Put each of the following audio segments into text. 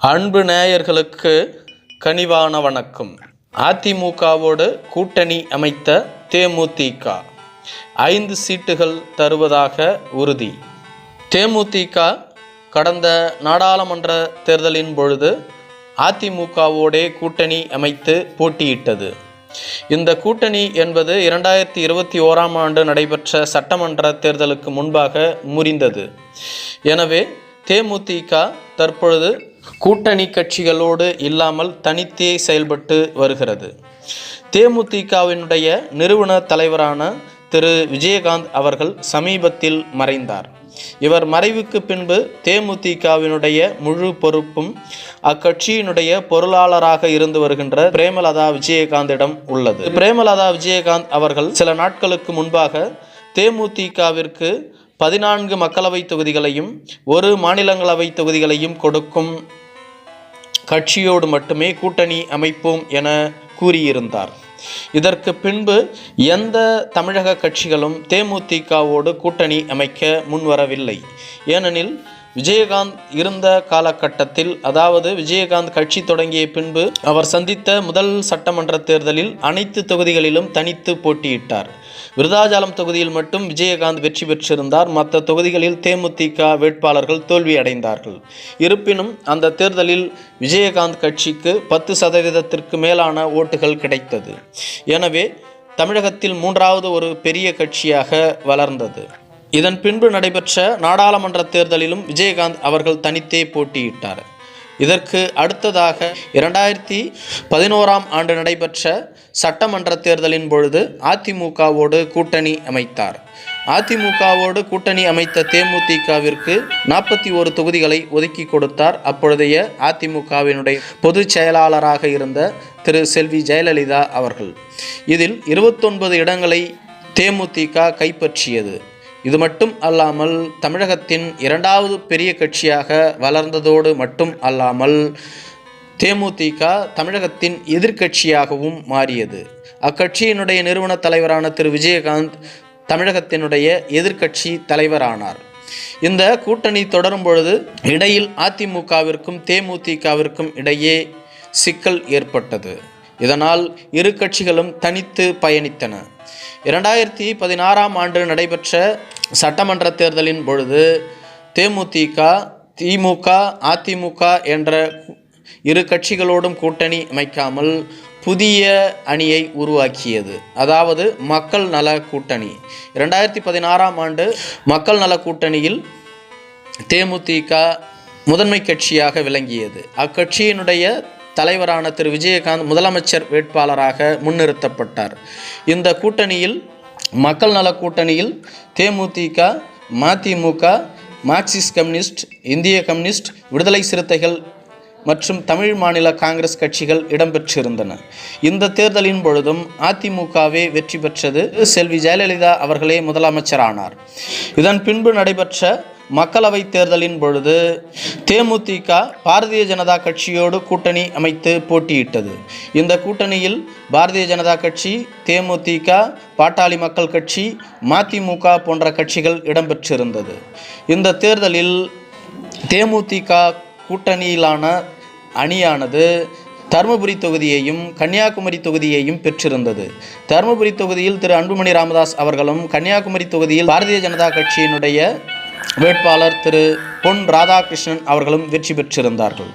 அன்பு நேயர்களுக்கு கனிவான வணக்கம். அதிமுகவோடு கூட்டணி அமைத்த தேமுதிக 5 சீட்டுகள் தருவதாக உறுதி. தேமுதிக கடந்த நாடாளுமன்ற தேர்தலின் பொழுது அதிமுகவோடே கூட்டணி அமைத்து போட்டியிட்டது. இந்த கூட்டணி என்பது 2021ஆம் ஆண்டு நடைபெற்ற சட்டமன்ற தேர்தலுக்கு முன்பாக முறிந்தது. எனவே தேமுதிக தற்பொழுது கூட்டணி கட்சிகளோடு இல்லாமல் தனித்தே செயல்பட்டு வருகிறது. தேமுதிகவினுடைய நிறுவன தலைவரான திரு விஜயகாந்த் அவர்கள் சமீபத்தில் மறைந்தார். இவர் மறைவுக்கு பின்பு தேமுதிகவினுடைய முழு பொறுப்பும் அக்கட்சியினுடைய பொருளாளராக இருந்து வருகின்ற பிரேமலதா விஜயகாந்திடம் உள்ளது. பிரேமலதா விஜயகாந்த் அவர்கள் சில நாட்களுக்கு முன்பாக தேமுதிகவிற்கு 14 மக்களவை தொகுதிகளையும் 1 மாநிலங்களவை தொகுதிகளையும் கொடுக்கும் கட்சியோடு மட்டுமே கூட்டணி அமைப்போம் என கூறியிருந்தார். இதற்கு பின்பு எந்த தமிழக கட்சிகளும் தேமுதிகவோடு கூட்டணி அமைக்க முன்வரவில்லை. ஏனெனில் விஜயகாந்த் இருந்த காலகட்டத்தில், அதாவது விஜயகாந்த் கட்சி தொடங்கிய பின்பு அவர் சந்தித்த முதல் சட்டமன்ற தேர்தலில் அனைத்து தொகுதிகளிலும் தனித்து போட்டியிட்டார். விருதாச்சலம் தொகுதியில் மட்டும் விஜயகாந்த் வெற்றி பெற்றிருந்தார். மற்ற தொகுதிகளில் தேமுதிக வேட்பாளர்கள் தோல்வி அடைந்தார்கள். இருப்பினும் அந்த தேர்தலில் விஜயகாந்த் கட்சிக்கு 10% மேலான ஓட்டுகள் கிடைத்தது. எனவே தமிழகத்தில் 3வது ஒரு பெரிய கட்சியாக வளர்ந்தது. இதன் பின்பு நடைபெற்ற நாடாளுமன்ற தேர்தலிலும் விஜயகாந்த் அவர்கள் தனித்தே போட்டியிட்டார். இதற்கு அடுத்ததாக 2011ஆம் ஆண்டு நடைபெற்ற சட்டமன்ற தேர்தலின் பொழுது அதிமுகவோடு கூட்டணி அமைத்தார். அதிமுகவோடு கூட்டணி அமைத்த தேமுதிகவிற்கு 41 தொகுதிகளை ஒதுக்கி கொடுத்தார் அப்பொழுதைய அதிமுகவினுடைய பொதுச் செயலாளராக இருந்த திரு செல்வி ஜெயலலிதா அவர்கள். இதில் 29 இடங்களை தேமுதிக கைப்பற்றியது. இது மட்டும் அல்லாமல் தமிழகத்தின் 2வது பெரிய கட்சியாக வளர்ந்ததோடு மட்டும் அல்லாமல் தேமுதிக தமிழகத்தின் எதிர்க்கட்சியாகவும் மாறியது. அக்கட்சியினுடைய நிறுவன தலைவரான திரு விஜயகாந்த் தமிழகத்தினுடைய எதிர்க்கட்சி தலைவரானார். இந்த கூட்டணி தொடரும் பொழுது இடையில் அதிமுகவிற்கும் தேமுதிகவிற்கும் இடையே சிக்கல் ஏற்பட்டது. இதனால் இரு கட்சிகளும் தனித்து பயணித்தன. 2016ஆம் ஆண்டு நடைபெற்ற சட்டமன்ற தேர்தலின் பொழுது தேமுதிக, திமுக, அதிமுக என்ற இரு கட்சிகளோடும் கூட்டணி அமைக்காமல் புதிய அணியை உருவாக்கியது. அதாவது மக்கள் நல கூட்டணி. 2016ஆம் ஆண்டு மக்கள் நல கூட்டணியில் தேமுதிக முதன்மை கட்சியாக விளங்கியது. அக்கட்சியினுடைய தலைவரான திரு விஜயகாந்த் முதலமைச்சர் வேட்பாளராக முன்னிறுத்தப்பட்டார். இந்த கூட்டணியில், மக்கள் நல கூட்டணியில் தேமுதிக, மதிமுக, மார்க்சிஸ்ட் கம்யூனிஸ்ட், இந்திய கம்யூனிஸ்ட், விடுதலை சிறுத்தைகள் மற்றும் தமிழ் மாநில காங்கிரஸ் கட்சிகள் இடம்பெற்றிருந்தன. இந்த தேர்தலின் பொழுதும் அதிமுகவே வெற்றி பெற்றது. செல்வி ஜெயலலிதா அவர்களே முதலமைச்சரானார். இதன் பின்பு நடைபெற்ற மக்களவை தேர்தலின் பொழுது தேமுதிக பாரதிய ஜனதா கட்சியோடு கூட்டணி அமைத்து போட்டியிட்டது. இந்த கூட்டணியில் பாரதிய ஜனதா கட்சி, தேமுதிக, பாட்டாளி மக்கள் கட்சி, மதிமுக போன்ற கட்சிகள் இடம்பெற்றிருந்தது. இந்த தேர்தலில் தேமுதிக கூட்டணியிலான அணியானது தருமபுரி தொகுதியையும் கன்னியாகுமரி தொகுதியையும் பெற்றிருந்தது. தருமபுரி தொகுதியில் திரு அன்புமணி ராமதாஸ் அவர்களும், கன்னியாகுமரி தொகுதியில் பாரதிய ஜனதா கட்சியினுடைய வேட்பாளர் திரு பொன் ராதாகிருஷ்ணன் அவர்களும் வெற்றி பெற்றிருந்தார்கள்.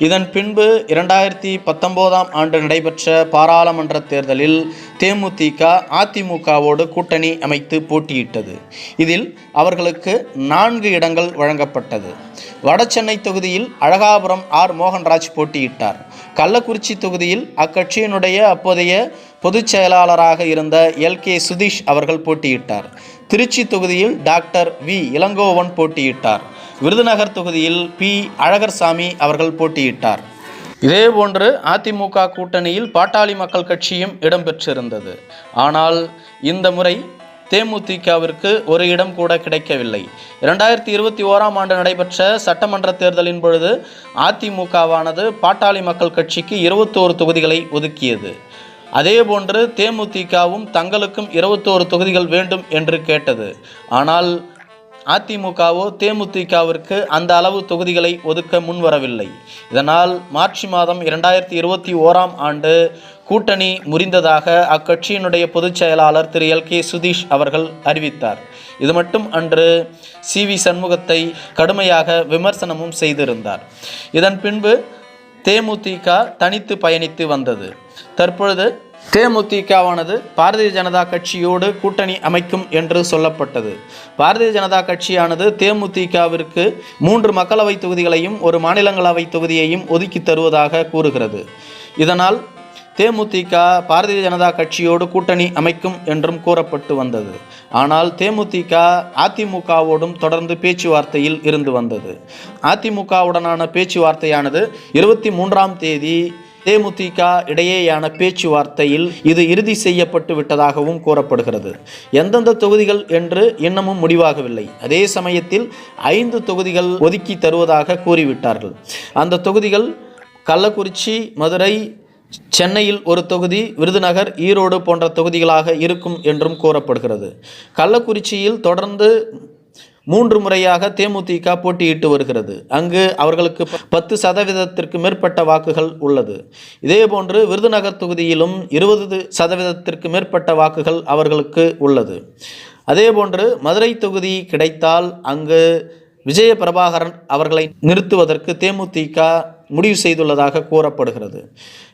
இதன் பின்பு 2019ஆம் ஆண்டு நடைபெற்ற பாராளுமன்ற தேர்தலில் தேமுதிக அதிமுகவோடு கூட்டணி அமைத்து போட்டியிட்டது. இதில் அவர்களுக்கு 4 இடங்கள் வழங்கப்பட்டது. வடசென்னை தொகுதியில் அழகாபுரம் ஆர் மோகன்ராஜ் போட்டியிட்டார். கள்ளக்குறிச்சி தொகுதியில் அக்கட்சியினுடைய அப்போதைய பொதுச் செயலாளராக இருந்த LK சுதீஷ் அவர்கள் போட்டியிட்டார். திருச்சி தொகுதியில் டாக்டர் வி இளங்கோவன் போட்டியிட்டார். விருதுநகர் தொகுதியில் பி அழகர்சாமி அவர்கள் போட்டியிட்டார். இதேபோன்று அதிமுக கூட்டணியில் பாட்டாளி மக்கள் கட்சியும் இடம்பெற்றிருந்தது. ஆனால் இந்த முறை தேமுதிகவிற்கு ஒரு இடம் கூட கிடைக்கவில்லை. 2021ஆம் ஆண்டு நடைபெற்ற சட்டமன்ற தேர்தலின் பொழுது அதிமுகவானது பாட்டாளி மக்கள் கட்சிக்கு 21 தொகுதிகளை ஒதுக்கியது. அதேபோன்று தேமுதிகவும் தங்களுக்கும் 21 தொகுதிகள் வேண்டும் என்று கேட்டது. ஆனால் அதிமுகவோ தேமுதிகவிற்கு அந்த அளவு தொகுதிகளை ஒதுக்க முன்வரவில்லை. இதனால் மார்ச் மாதம் 2021ஆம் ஆண்டு கூட்டணி முறிந்ததாக அக்கட்சியினுடைய பொதுச் செயலாளர் திரு எல்.கே. சுதீஷ் அவர்கள் அறிவித்தார். இது மட்டும் அன்று சி.வி. சண்முகத்தை கடுமையாக விமர்சனமும் செய்திருந்தார். இதன் பின்பு தேமுதிக தனித்து பயணித்து வந்தது. தற்பொழுது தேமுதிகவானது பாரதிய ஜனதா கட்சியோடு கூட்டணி அமைக்கும் என்று சொல்லப்பட்டது. பாரதிய ஜனதா கட்சியானது தேமுதிகவிற்கு 3 மக்களவை தொகுதிகளையும் 1 மாநிலங்களவை தொகுதியையும் ஒதுக்கி தருவதாக கூறுகிறது. இதனால் தேமுதிக பாரதிய ஜனதா கட்சியோடு கூட்டணி அமைக்கும் என்றும் கூறப்பட்டு வந்தது. ஆனால் தேமுதிக அதிமுகவோடும் தொடர்ந்து பேச்சுவார்த்தையில் இருந்து வந்தது. அதிமுகவுடனான பேச்சுவார்த்தையானது 23ஆம் தேதி தேமுதிக இடையேயான பேச்சுவார்த்தையில் இது இறுதி செய்யப்பட்டு விட்டதாகவும் கூறப்படுகிறது. எந்தெந்த தொகுதிகள் என்று இன்னமும் முடிவாகவில்லை. அதே சமயத்தில் 5 தொகுதிகள் ஒதுக்கி தருவதாக கூறிவிட்டார்கள். அந்த தொகுதிகள் கள்ளக்குறிச்சி, மதுரை, சென்னையில் 1 தொகுதி, விருதுநகர், ஈரோடு போன்ற தொகுதிகளாக இருக்கும் என்றும் கூறப்படுகிறது. கள்ளக்குறிச்சியில் தொடர்ந்து 3 முறையாக தேமுதிக போட்டியிட்டு வருகிறது. அங்கு அவர்களுக்கு 10% மேற்பட்ட வாக்குகள் உள்ளது. இதேபோன்று விருதுநகர் தொகுதியிலும் 20% மேற்பட்ட வாக்குகள் அவர்களுக்கு உள்ளது. அதேபோன்று மதுரை தொகுதி கிடைத்தால் அங்கு விஜய பிரபாகரன் அவர்களை நிறுத்துவதற்கு தேமுதிக முடிவு செய்துள்ளதாக கூறப்படுகிறது.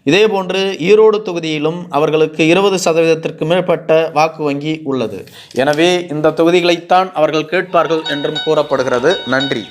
இதேபோன்று ஈரோடு தொகுதியிலும் அவர்களுக்கு 20% மேற்பட்ட வாக்கு வங்கி உள்ளது. எனவே இந்த தொகுதிகளைத்தான் அவர்கள் கேட்பார்கள் என்றும் கூறப்படுகிறது. நன்றி.